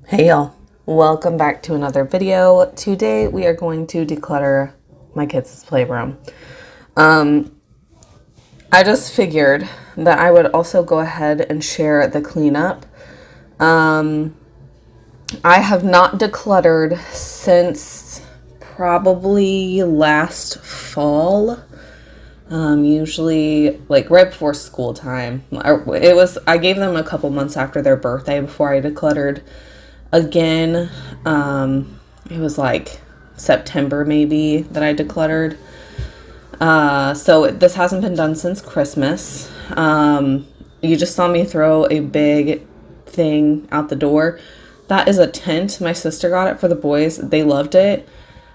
Hey y'all, welcome back to another video. Today we are going to declutter my kids' playroom. I just figured that I would also go ahead and share the cleanup. I have not decluttered since probably last fall. Usually like right before school time. I gave them a couple months after their birthday before I decluttered again. It was like September maybe that I decluttered. So this hasn't been done since Christmas. You just saw me throw a big thing out the door. That is a tent. My sister got it for the boys. They loved it.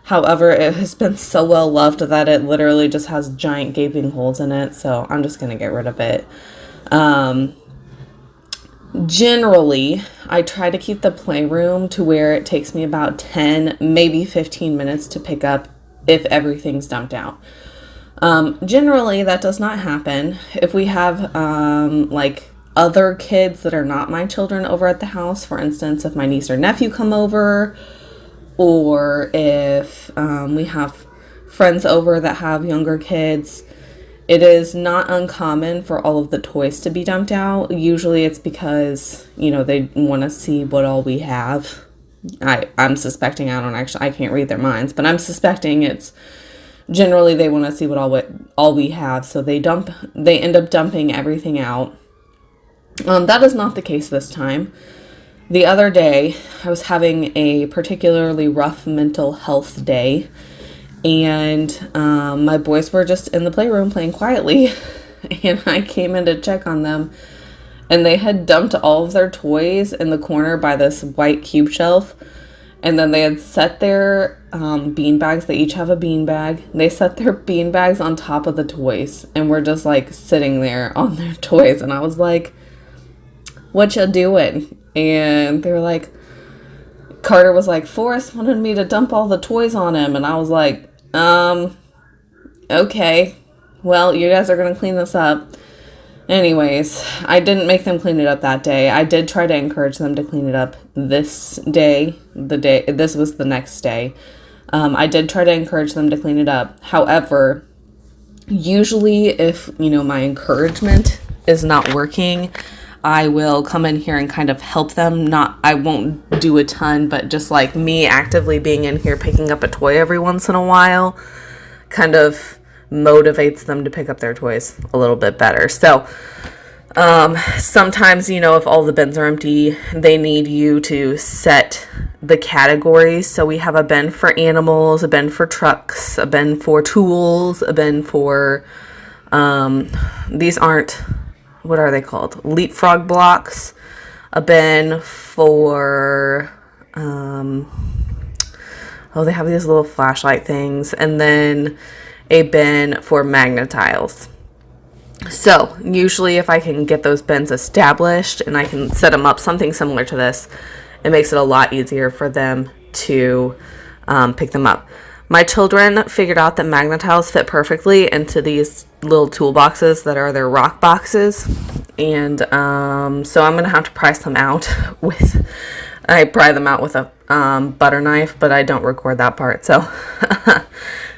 However, it has been so well loved that it literally just has giant gaping holes in it. So I'm just going to get rid of it. Generally, I try to keep the playroom to where it takes me about 10, maybe 15 minutes to pick up if everything's dumped out. Generally, that does not happen. If we have like other kids that are not my children over at the house, for instance, if my niece or nephew come over, or if we have friends over that have younger kids, it is not uncommon for all of the toys to be dumped out. Usually it's because, they want to see what all we have. I'm suspecting, I can't read their minds, but I'm suspecting it's generally they want to see what all we have. So they end up dumping everything out. That is not the case this time. The other day, I was having a particularly rough mental health day. And my boys were just in the playroom playing quietly, and I came in to check on them, and they had dumped all of their toys in the corner by this white cube shelf, and then they had set their bean bags. They each have a bean bag. They set their bean bags on top of the toys, and we're just like sitting there on their toys, and I was like, "What you doing?" And they were like, Carter was like, "Forrest wanted me to dump all the toys on him," and I was like, okay, well, you guys are going to clean this up. Anyways, I didn't make them clean it up that day. I did try to encourage them to clean it up this day. This was the next day. I did try to encourage them to clean it up. However, usually if, my encouragement is not working, I will come in here and kind of help them. I won't do a ton, but just like me actively being in here picking up a toy every once in a while kind of motivates them to pick up their toys a little bit better. So sometimes, if all the bins are empty, they need you to set the categories. So we have a bin for animals, a bin for trucks, a bin for tools, a bin for these aren't, what are they called? Leapfrog blocks, a bin for, they have these little flashlight things, and then a bin for magnetiles. So usually if I can get those bins established and I can set them up something similar to this, it makes it a lot easier for them to pick them up. My children figured out that magnetiles fit perfectly into these little toolboxes that are their rock boxes. And so I'm going to have to pry them out I pry them out with a butter knife, but I don't record that part. So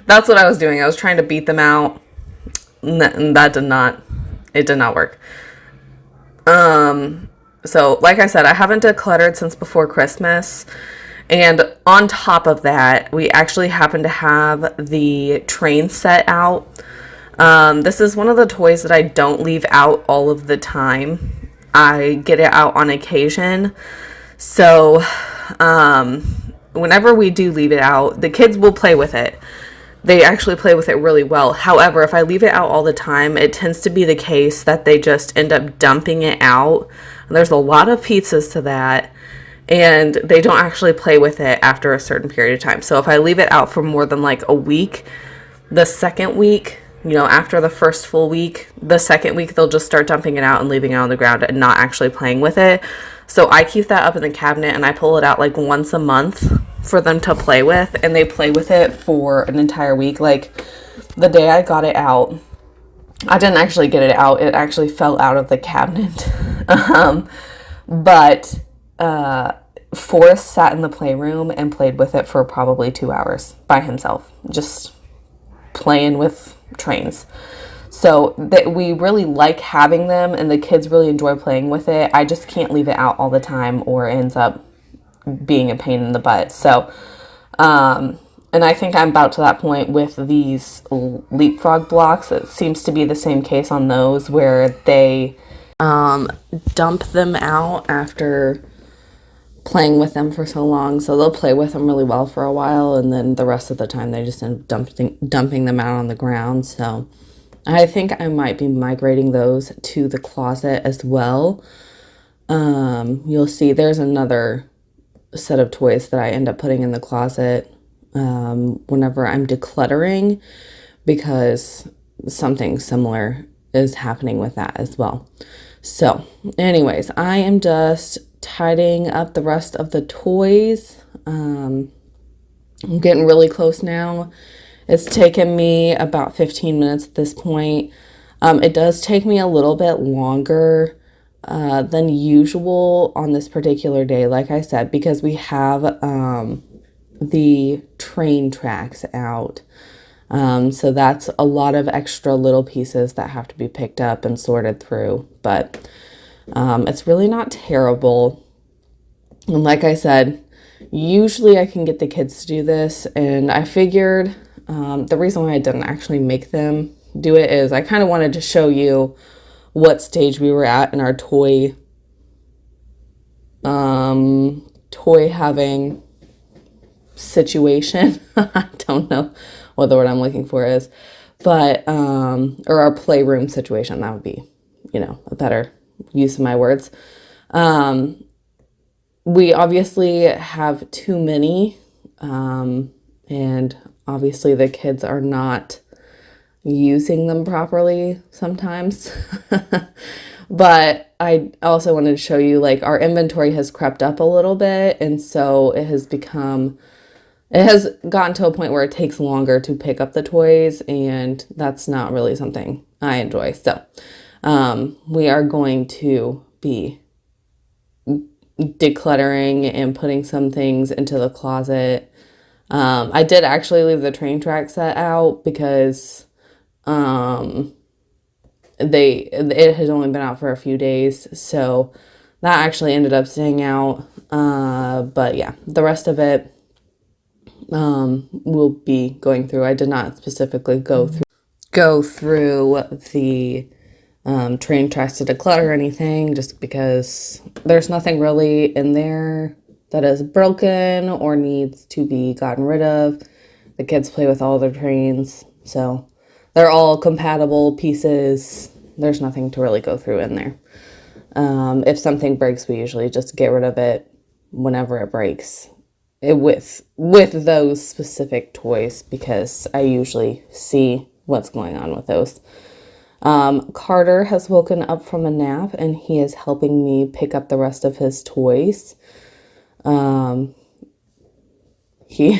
that's what I was doing. I was trying to beat them out, and it did not work. So like I said, I haven't decluttered since before Christmas. And on top of that, we actually happen to have the train set out. This is one of the toys that I don't leave out all of the time. I get it out on occasion. So whenever we do leave it out, the kids will play with it. They actually play with it really well. However, if I leave it out all the time, it tends to be the case that they just end up dumping it out. And there's a lot of pizzas to that. And they don't actually play with it after a certain period of time. So if I leave it out for more than like a week, the second week, after the first full week, the second week, they'll just start dumping it out and leaving it on the ground and not actually playing with it. So I keep that up in the cabinet and I pull it out like once a month for them to play with. And they play with it for an entire week. Like the day I got it out, I didn't actually get it out. It actually fell out of the cabinet. But Forrest sat in the playroom and played with it for probably 2 hours by himself, just playing with trains. So that we really like having them, and the kids really enjoy playing with it. I just can't leave it out all the time, or it ends up being a pain in the butt. So, and I think I'm about to that point with these leapfrog blocks. It seems to be the same case on those, where they dump them out after playing with them for so long. So they'll play with them really well for a while, and then the rest of the time they just end up dumping them out on the ground. So I think I might be migrating those to the closet as well. You'll see there's another set of toys that I end up putting in the closet whenever I'm decluttering, because something similar is happening with that as well. So anyways, I am just tidying up the rest of the toys. I'm getting really close now. It's taken me about 15 minutes at this point. It does take me a little bit longer than usual on this particular day, like I said, because we have the train tracks out. So that's a lot of extra little pieces that have to be picked up and sorted through. But it's really not terrible. And like I said, usually I can get the kids to do this, and I figured the reason why I didn't actually make them do it is I kind of wanted to show you what stage we were at in our toy having situation. I don't know what the word I'm looking for is, but or our playroom situation. That would be, a better use of my words. We obviously have too many, and obviously the kids are not using them properly sometimes. But I also wanted to show you, like, our inventory has crept up a little bit, and so it has gotten to a point where it takes longer to pick up the toys, and that's not really something I enjoy. So we are going to be decluttering and putting some things into the closet. I did actually leave the train track set out because it has only been out for a few days, so that actually ended up staying out. But yeah, the rest of it we'll be going through. I did not specifically go through the train tracks to declutter or anything, just because there's nothing really in there that is broken or needs to be gotten rid of. The kids play with all their trains, so they're all compatible pieces. There's nothing to really go through in there. If something breaks, we usually just get rid of it whenever it breaks, with those specific toys, because I usually see what's going on with those. Carter has woken up from a nap, and he is helping me pick up the rest of his toys. He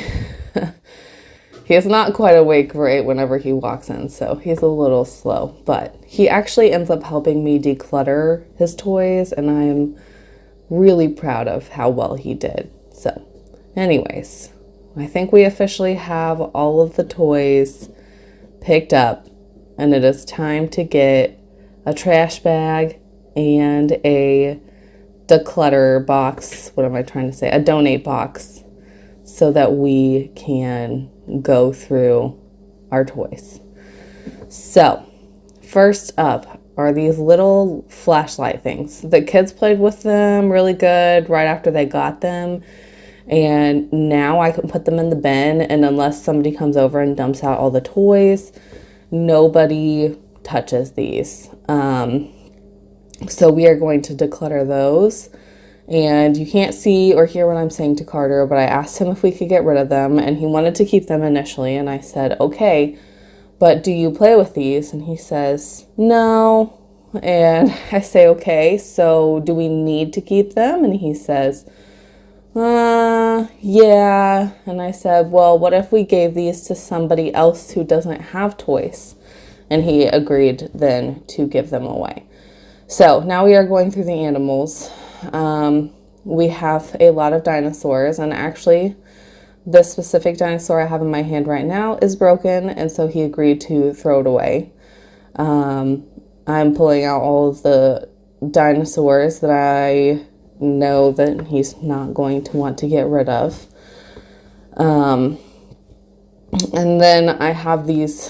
is not quite awake right whenever he walks in, so he's a little slow, but he actually ends up helping me declutter his toys, and I am really proud of how well he did. So anyways, I think we officially have all of the toys picked up, and it is time to get a trash bag and a declutter box. What am I trying to say? A donate box, so that we can go through our toys. So first up are these little flashlight things. The kids played with them really good right after they got them, and now I can put them in the bin, and unless somebody comes over and dumps out all the toys, nobody touches these. So we are going to declutter those. And you can't see or hear what I'm saying to Carter, but I asked him if we could get rid of them, and he wanted to keep them initially, and I said, okay, but do you play with these? And he says, no. And I say, okay, so do we need to keep them? And he says, yeah. And I said, well, what if we gave these to somebody else who doesn't have toys? And he agreed then to give them away. So now we are going through the animals. we have a lot of dinosaurs, and actually this specific dinosaur I have in my hand right now is broken, and so he agreed to throw it away. I'm pulling out all of the dinosaurs that I know that he's not going to want to get rid of. And then I have these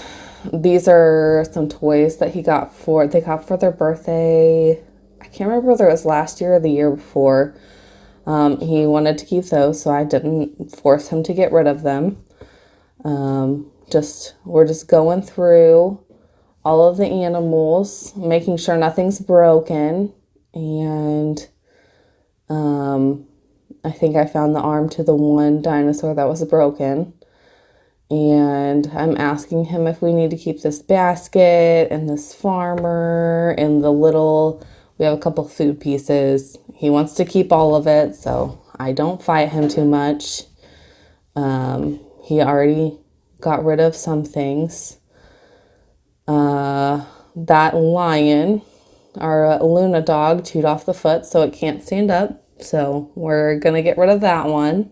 are some toys that they got for their birthday. I can't remember whether it was last year or the year before. He wanted to keep those, so I didn't force him to get rid of them. We're just going through all of the animals, making sure nothing's broken, and I think I found the arm to the one dinosaur that was broken. And I'm asking him if we need to keep this basket and this farmer and we have a couple food pieces. He wants to keep all of it, so I don't fight him too much. He already got rid of some things. That lion, our Luna dog, chewed off the foot, so it can't stand up. So we're gonna get rid of that one.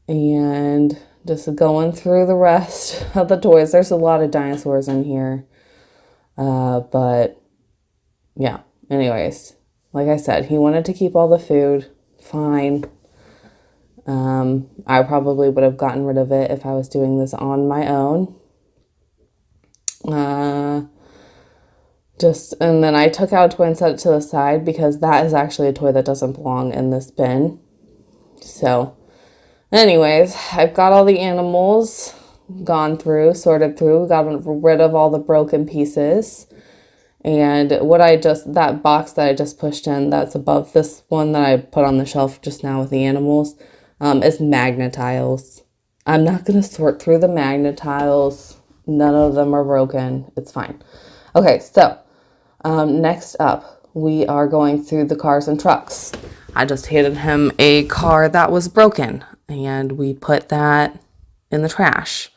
And just going through the rest of the toys. There's a lot of dinosaurs in here. But yeah, anyways, like I said, he wanted to keep all the food. Fine. I probably would have gotten rid of it if I was doing this on my own. And then I took out a toy and set it to the side because that is actually a toy that doesn't belong in this bin. So anyways, I've got all the animals gone through, sorted through, got rid of all the broken pieces. And that box that I just pushed in, that's above this one that I put on the shelf just now with the animals, is Magnetiles. I'm not going to sort through the Magnetiles. None of them are broken. It's fine. Okay, so next up, we are going through the cars and trucks. I just handed him a car that was broken, and we put that in the trash.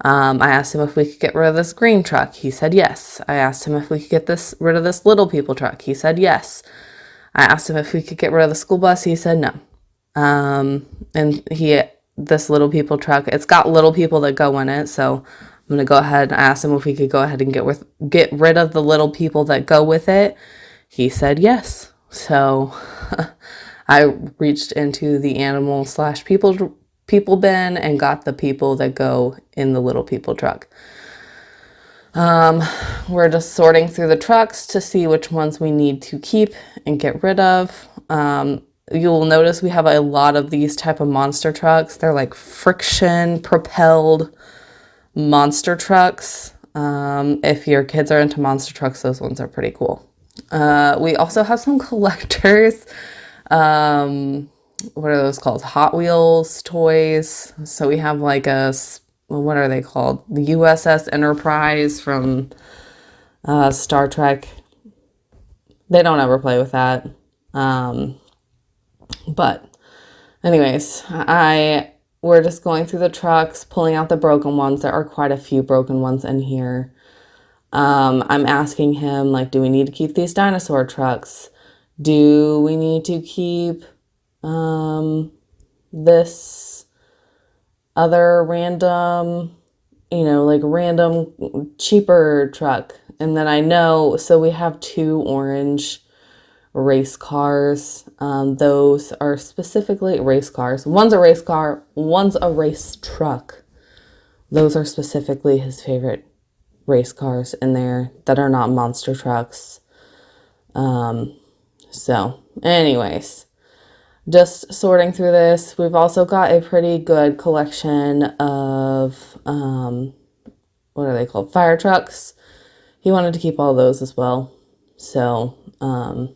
I asked him if we could get rid of this green truck. He said yes. I asked him if we could get rid of this little people truck. He said yes. I asked him if we could get rid of the school bus. He said no. This little people truck, it's got little people that go in it, so I'm going to go ahead and ask him if we could go ahead and get rid of the little people that go with it. He said yes. So I reached into the animal/people bin and got the people that go in the little people truck. We're just sorting through the trucks to see which ones we need to keep and get rid of. You'll notice we have a lot of these type of monster trucks. They're like friction propelled monster trucks. If your kids are into monster trucks, those ones are pretty cool. We also have some collectors. What are those called? Hot Wheels toys. So we have like what are they called? The USS Enterprise from Star Trek. They don't ever play with that. But anyways, we're just going through the trucks, pulling out the broken ones. There are quite a few broken ones in here. I'm asking him, like, do we need to keep these dinosaur trucks? Do we need to keep this other random, random cheaper truck? And then so we have 2 orange race cars. Those are specifically race cars. One's a race car, one's a race truck. Those are specifically his favorite race cars in there that are not monster trucks. So anyways, just sorting through this. We've also got a pretty good collection of what are they called? Fire trucks. He wanted to keep all those as well. So I'm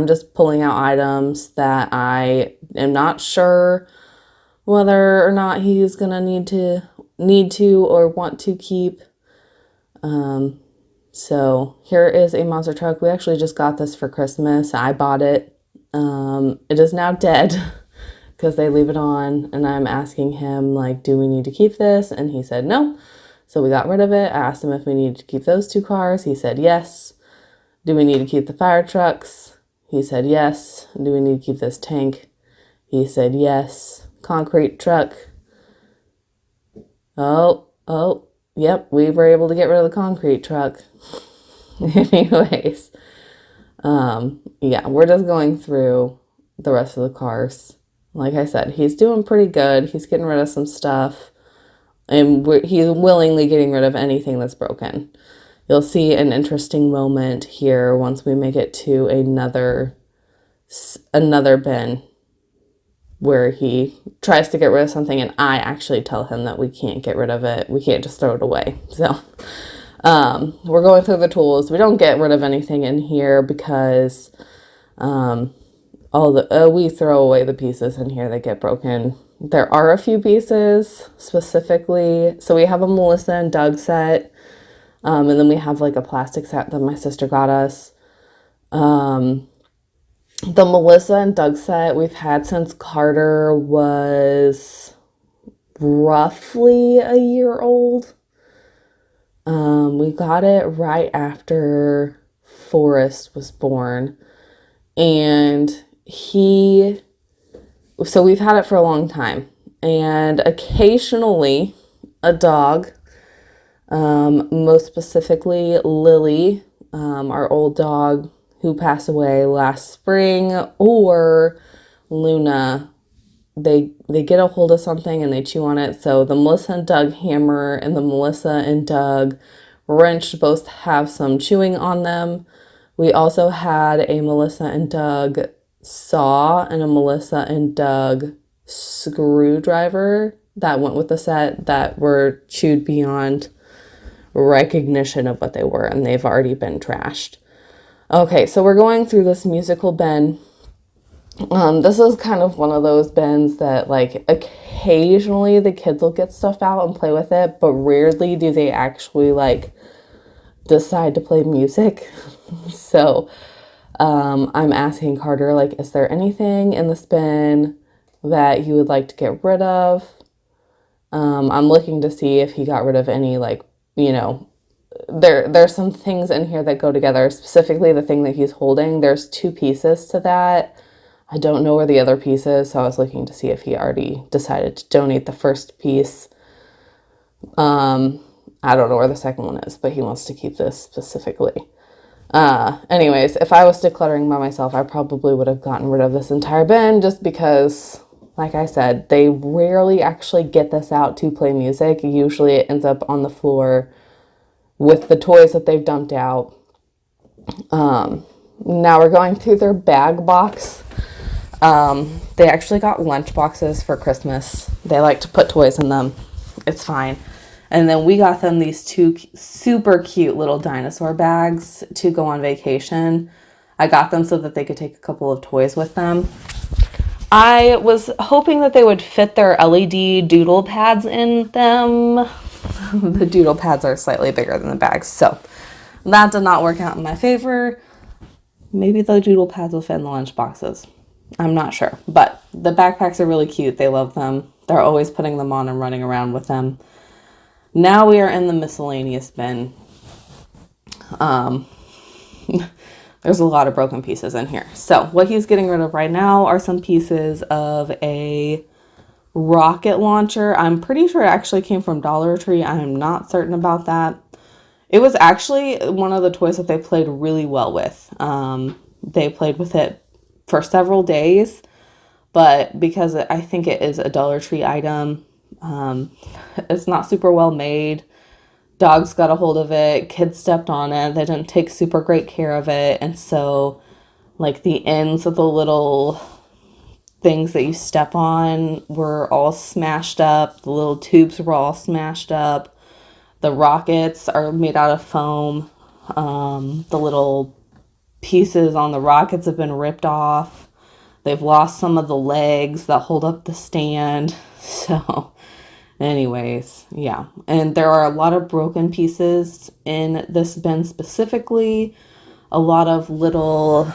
just pulling out items that I am not sure whether or not he's gonna need to or want to keep. So here is a monster truck. We actually just got this for Christmas. I bought it. It is now dead because they leave it on, and I'm asking him, like, do we need to keep this? And he said no. So we got rid of it. I asked him if we needed to keep those 2 cars. He said yes. Do we need to keep the fire trucks? He said yes. Do we need to keep this tank? He said yes. Concrete truck. Oh, yep, we were able to get rid of the concrete truck. Anyways, yeah, we're just going through the rest of the cars. Like I said, he's doing pretty good. He's getting rid of some stuff, and he's willingly getting rid of anything that's broken. You'll see an interesting moment here once we make it to another bin where he tries to get rid of something and I actually tell him that we can't get rid of it. We can't just throw it away. So we're going through the tools. We don't get rid of anything in here because we throw away the pieces in here that get broken. There are a few pieces specifically. So we have a Melissa and Doug set. And then we have like a plastic set that my sister got us. The Melissa and Doug set we've had since Carter was roughly a year old. We got it right after Forrest was born. And so we've had it for a long time. And occasionally a dog, most specifically Lily, our old dog who passed away last spring, or Luna, they get a hold of something and they chew on it. So the Melissa and Doug hammer and the Melissa and Doug wrench both have some chewing on them. We also had a Melissa and Doug saw and a Melissa and Doug screwdriver that went with the set that were chewed beyond recognition of what they were, and they've already been trashed. Okay, so we're going through this musical bin. This is kind of one of those bins that, like, occasionally the kids will get stuff out and play with it, but rarely do they actually, like, decide to play music. So I'm asking Carter, like, is there anything in this bin that you would like to get rid of? I'm looking to see if he got rid of any, like, you know, there's some things in here that go together, specifically the thing that he's holding. There's 2 pieces to that. I don't know where the other piece is, so I was looking to see if he already decided to donate the first piece. I don't know where the second one is, but he wants to keep this specifically. Anyways, if I was decluttering by myself, I probably would have gotten rid of this entire bin just because, like I said, they rarely actually get this out to play music. Usually it ends up on the floor with the toys that they've dumped out. Now we're going through their bag box. They actually got lunch boxes for Christmas. They like to put toys in them. It's fine. And then we got them these 2 super cute little dinosaur bags to go on vacation. I got them so that they could take a couple of toys with them. I was hoping that they would fit their LED doodle pads in them. The doodle pads are slightly bigger than the bags, so that did not work out in my favor. Maybe the doodle pads will fit in the lunch boxes. I'm not sure, but the backpacks are really cute. They love them. They're always putting them on and running around with them. Now we are in the miscellaneous bin. There's a lot of broken pieces in here. So what he's getting rid of right now are some pieces of a rocket launcher. I'm pretty sure it actually came from Dollar Tree. I am not certain about that. It was actually one of the toys that they played really well with. They played with it for several days, but because I think it is a Dollar Tree item, it's not super well made. Dogs got a hold of it, kids stepped on it, they didn't take super great care of it, and so like the ends of the little things that you step on were all smashed up. The little tubes were all smashed up. The rockets are made out of foam. The little pieces on the rockets have been ripped off. They've lost some of the legs that hold up the stand. So anyways, yeah. And there are a lot of broken pieces in this bin specifically. A lot of little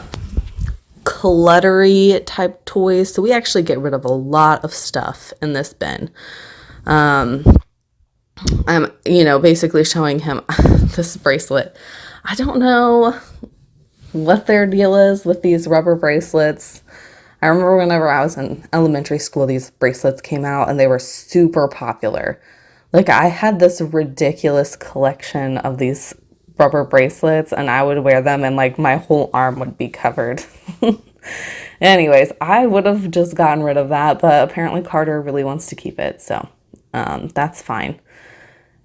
cluttery type toys. So we actually get rid of a lot of stuff in this bin. I'm, basically showing him this bracelet. I don't know what their deal is with these rubber bracelets. I remember whenever I was in elementary school, these bracelets came out and they were super popular. Like, I had this ridiculous collection of these rubber bracelets, and I would wear them and like my whole arm would be covered. Anyways, I would have just gotten rid of that, but apparently Carter really wants to keep it, so that's fine.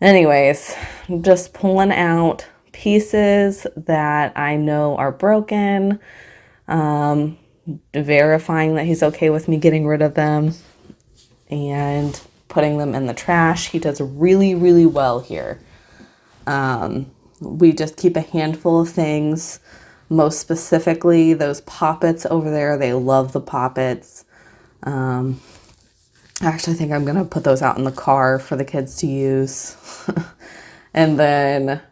Anyways, just pulling out pieces that I know are broken, verifying that he's okay with me getting rid of them, and putting them in the trash. He does really, really well here. We just keep a handful of things. Most specifically, those poppets over there. They love the poppets. I actually think I'm going to put those out in the car for the kids to use. And then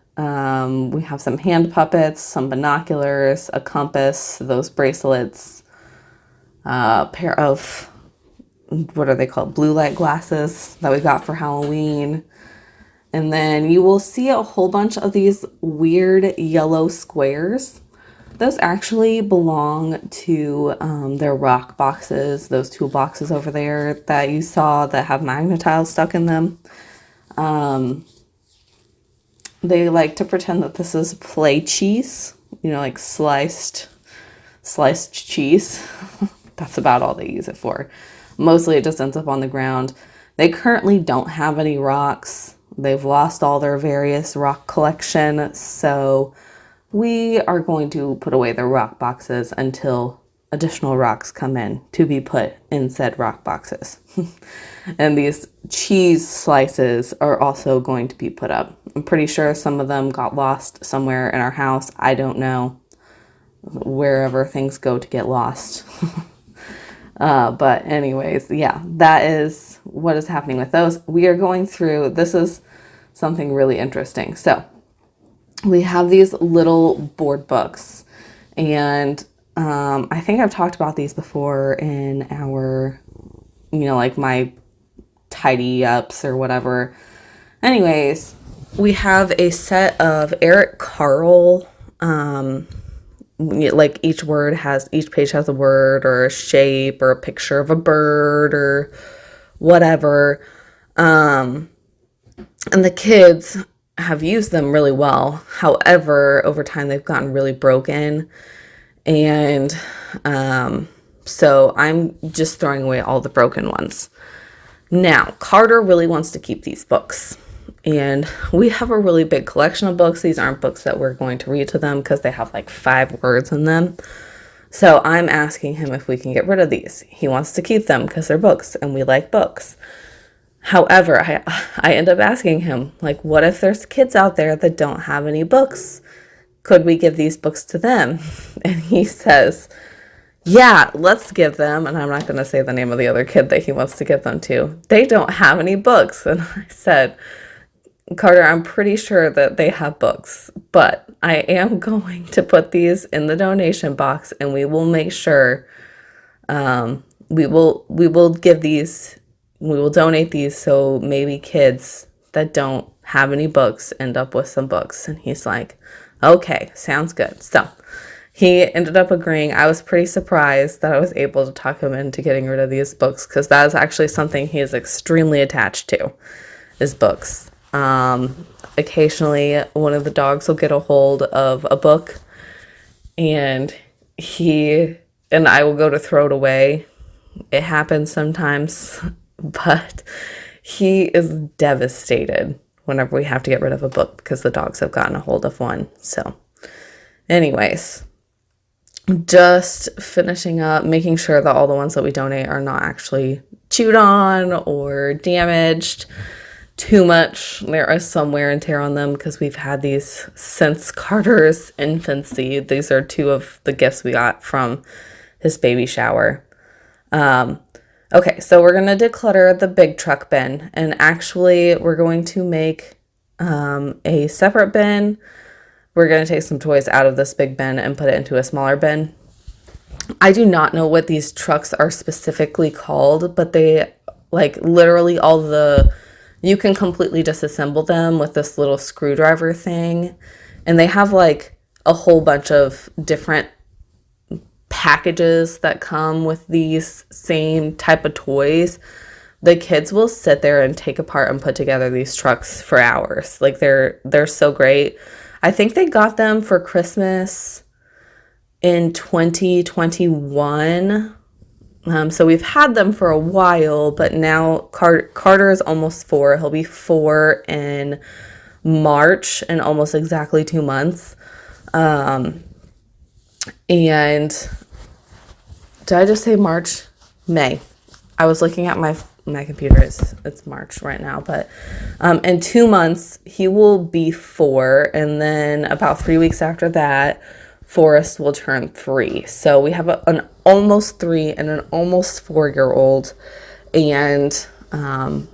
we have some hand puppets, some binoculars, a compass, those bracelets, a pair of, what are they called? Blue light glasses that we got for Halloween. And then you will see a whole bunch of these weird yellow squares. Those actually belong to their rock boxes, those tool boxes over there that you saw that have magnetiles stuck in them. They like to pretend that this is play cheese, like sliced cheese. That's about all they use it for. Mostly it just ends up on the ground. They currently don't have any rocks. They've lost all their various rock collection, so we are going to put away the rock boxes until additional rocks come in to be put in said rock boxes. And these cheese slices are also going to be put up. I'm pretty sure some of them got lost somewhere in our house. I don't know. Wherever things go to get lost. But anyways, yeah, that is what is happening with those. We are going through, this is something really interesting. So we have these little board books, and I think I've talked about these before in our, like my tidy ups or whatever. Anyways, we have a set of Eric Carle, like each page has a word or a shape or a picture of a bird or whatever. And the kids have used them really well. However, over time they've gotten really broken. And so I'm just throwing away all the broken ones. Now, Carter really wants to keep these books. And we have a really big collection of books. These aren't books that we're going to read to them because they have like 5 words in them. So I'm asking him if we can get rid of these. He wants to keep them because they're books and we like books. However, I end up asking him, like, what if there's kids out there that don't have any books? Could we give these books to them? And he says, yeah, let's give them. And I'm not going to say the name of the other kid that he wants to give them to. They don't have any books. And I said, Carter, I'm pretty sure that they have books, but I am going to put these in the donation box, and we will make sure we will donate these, so maybe kids that don't have any books end up with some books. And he's like, okay, sounds good. So he ended up agreeing. I was pretty surprised that I was able to talk him into getting rid of these books, because that is actually something he is extremely attached to, is books. Occasionally one of the dogs will get a hold of a book, and I will go to throw it away. It happens sometimes, but he is devastated whenever we have to get rid of a book because the dogs have gotten a hold of one. So anyways, just finishing up, making sure that all the ones that we donate are not actually chewed on or damaged too much. There is some wear and tear on them because we've had these since Carter's infancy. These are 2 of the gifts we got from his baby shower. Okay, so we're going to declutter the big truck bin, and actually we're going to make a separate bin. We're going to take some toys out of this big bin and put it into a smaller bin. I do not know what these trucks are specifically called, but they, like, literally you can completely disassemble them with this little screwdriver thing. And they have like a whole bunch of different packages that come with these same type of toys, the kids will sit there and take apart and put together these trucks for hours. Like they're so great. I think they got them for Christmas in 2021. So we've had them for a while, but now Carter is almost 4. He'll be 4 in March, in almost exactly 2 months. And did I just say March? May. I was looking at my computer. It's March right now, but in 2 months he will be 4, and then about 3 weeks after that, Forrest will turn 3. So we have an almost 3 and an almost 4-year-old, and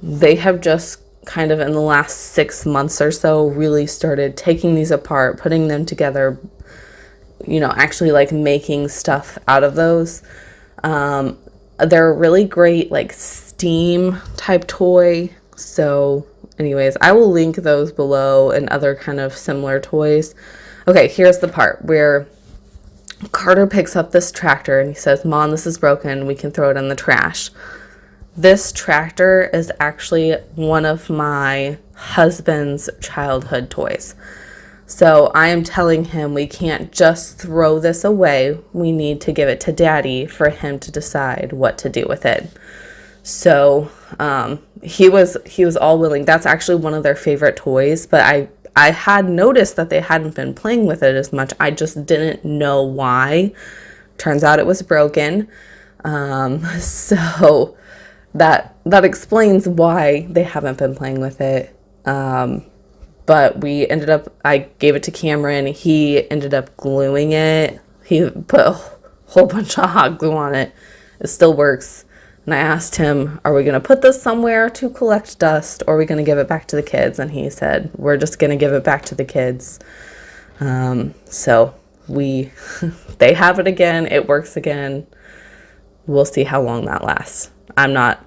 they have just kind of in the last 6 months or so really started taking these apart, putting them together, actually like making stuff out of those. They're a really great like steam type toy. So anyways, I will link those below and other kind of similar toys. Okay, here's the part where Carter picks up this tractor and he says, "Mom, this is broken. We can throw it in the trash." This tractor is actually one of my husband's childhood toys. So I am telling him we can't just throw this away. We need to give it to Daddy for him to decide what to do with it. So he was all willing. That's actually one of their favorite toys, but I had noticed that they hadn't been playing with it as much. I just didn't know why. Turns out it was broken. So that explains why they haven't been playing with it. But I gave it to Cameron. He ended up gluing it. He put a whole bunch of hot glue on it. It still works. And I asked him, are we going to put this somewhere to collect dust, or are we going to give it back to the kids? And he said, we're just going to give it back to the kids. So they have it again. It works again. We'll see how long that lasts. I'm not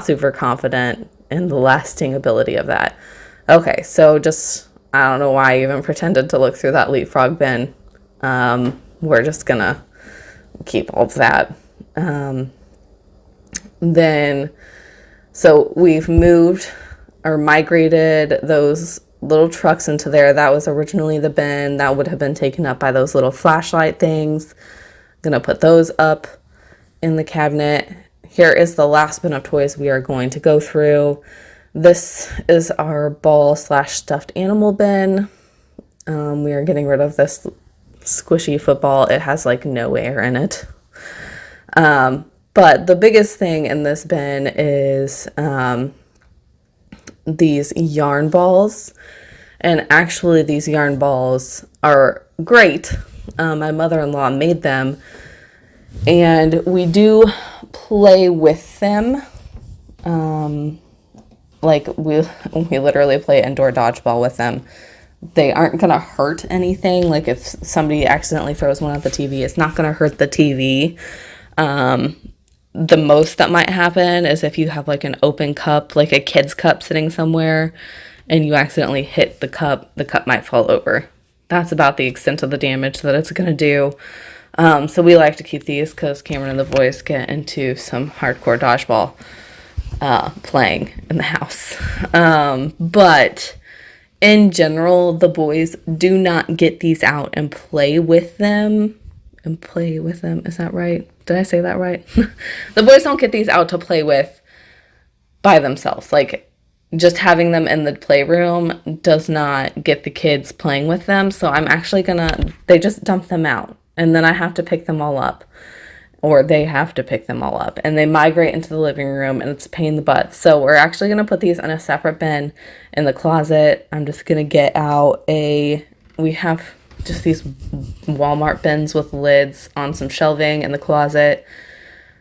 super confident in the lasting ability of that. Okay, so I don't know why I even pretended to look through that leapfrog bin. We're just going to keep all of that. Then, so we've moved or migrated those little trucks into there. That was originally the bin that would have been taken up by those little flashlight things. Gonna put those up in the cabinet. Here is the last bin of toys we are going to go through. This is our ball/stuffed animal bin. We are getting rid of this squishy football. It has like no air in it. But the biggest thing in this bin is these yarn balls. And actually these yarn balls are great. My mother-in-law made them. And we do play with them. Like we literally play indoor dodgeball with them. They aren't going to hurt anything. Like if somebody accidentally throws one at the TV, it's not going to hurt the TV. The most that might happen is if you have like an open cup, like a kid's cup sitting somewhere, and you accidentally hit the cup might fall over. That's about the extent of the damage that it's going to do. So we like to keep these because Cameron and the boys get into some hardcore dodgeball playing in the house. But in general, the boys do not get these out and play with them. Is that right? Did I say that right? The boys don't get these out to play with by themselves. Like, just having them in the playroom does not get the kids playing with them. So I'm actually they just dump them out. And then I have to pick them all up. Or they have to pick them all up. And they migrate into the living room, and it's a pain in the butt. So we're actually going to put these in a separate bin in the closet. I'm just going to get out we have just these Walmart bins with lids on some shelving in the closet.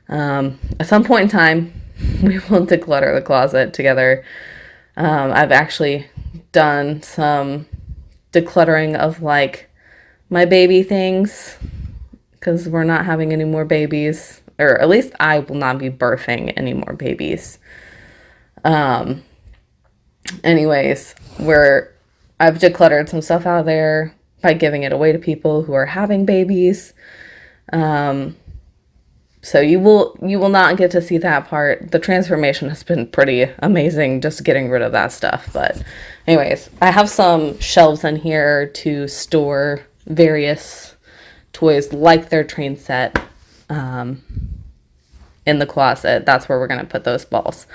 At some point in time, we will declutter the closet together. I've actually done some decluttering of like my baby things, because we're not having any more babies, or at least I will not be birthing any more babies. Anyways, I've decluttered some stuff out of there. by giving it away to people who are having babies. So you will not get to see that part. The transformation has been pretty amazing, just getting rid of that stuff. But anyways, I have some shelves in here to store various toys like their train set in the closet. That's where we're going to put those balls.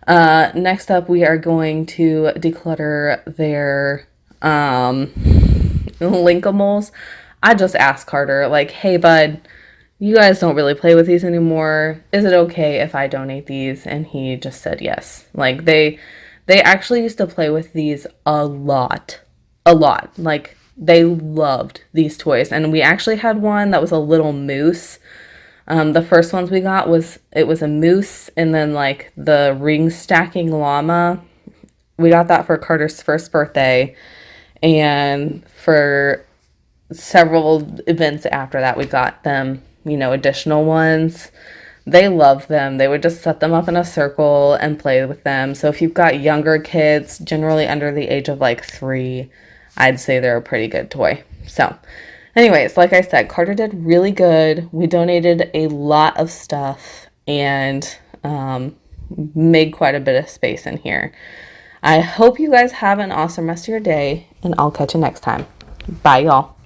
Next up, we are going to declutter their Linkimals. I just asked Carter, like, hey, bud, you guys don't really play with these anymore. Is it okay if I donate these? And he just said yes. Like, they actually used to play with these a lot. Like, they loved these toys. And we actually had one that was a little moose. The first ones we got was a moose, and then like the ring stacking llama. We got that for Carter's first birthday, and for several events after that we got them, additional ones. They love them. They would just set them up in a circle and play with them. So if you've got younger kids, generally under the age of like 3, I'd say they're a pretty good toy. So anyways, like I said, Carter did really good. We donated a lot of stuff and made quite a bit of space in here. I hope you guys have an awesome rest of your day, and I'll catch you next time. Bye, y'all.